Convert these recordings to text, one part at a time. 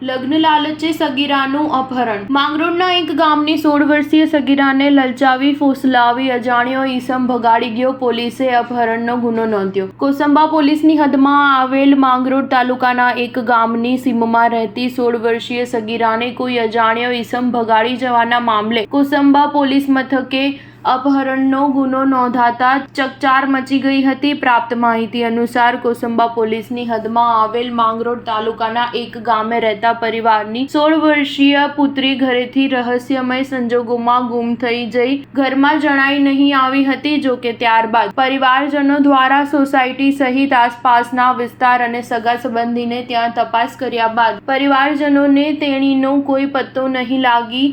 લગ્ન લાલચે સગીરાનું અપહરણ। માંગરોળના એક ગામની 16 વર્ષીય સગીરાને લલચાવી ફોસલાવી અજાણ્યો ઈસમ ભગાડી ગયો। પોલીસે અપહરણનો ગુનો નોંધ્યો। કોસંબા પોલીસની હદમાં આવેલ માંગરોળ તાલુકાના એક ગામની સીમમાં રહેતી 16 વર્ષીય સગીરાને કોઈ અજાણ્યો ઈસમ ભગાડી જવાના મામલે કોસંબા પોલીસ મથકે અપહરણનો ગુનો નોંધાતા ચકચાર મચી ગઈ હતી। પ્રાપ્ત માહિતી અનુસાર કોસંબા પોલીસની હદમાં આવેલ માંગરોળ તાલુકાના એક ગામે રહેતા પરિવારની 16 વર્ષીય પુત્રી ઘરેથી રહસ્યમય સંજોગોમાં ગુમ થઈ જઈ ઘરમાં જણાઈ નહીં આવી હતી। જો કે ત્યારબાદ પરિવારજનો દ્વારા સોસાયટી સહિત આસપાસના વિસ્તાર અને સગા સંબંધીને ત્યાં તપાસ કર્યા બાદ પરિવારજનોને તેણીનો કોઈ પત્તો નહીં લાગી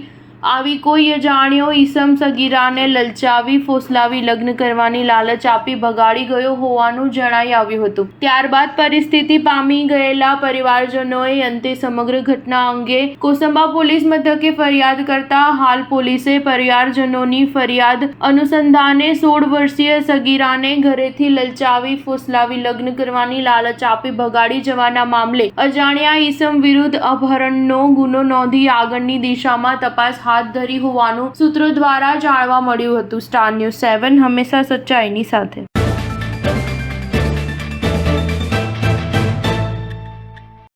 આવી। કોઈ અજાણ્યો ઈસમ સગીરાને લલચાવી ફોસલાવી લગ્ન કરવાની લાલચ આપી ભગાડી ગયો હોવાનું જણાઈ આવ્યું હતું। ત્યારબાદ પરિસ્થિતિ પામી ગયેલા પરિવારજનોએ અંતે સમગ્ર ઘટના અંગે કોસંબા પોલીસ મથકે ફરિયાદ કરતા હાલ પોલીસે પરિવારજનોની ફરિયાદ અનુસંધાને 16 વર્ષીય સગીરાને ઘરેથી લલચાવી ફોસલાવી લગ્ન કરવાની લાલચ આપી ભગાડી જવાના મામલે અજાણ્યા ઈસમ વિરુદ્ધ અપહરણનો ગુનો નોંધી આગળની દિશામાં તપાસ હાથ ધરી હોવાનું સૂત્રો દ્વારા જાણવા મળ્યું હતું। સ્ટાર ન્યૂઝ 7 હંમેશા સચ્ચાઈની સાથે।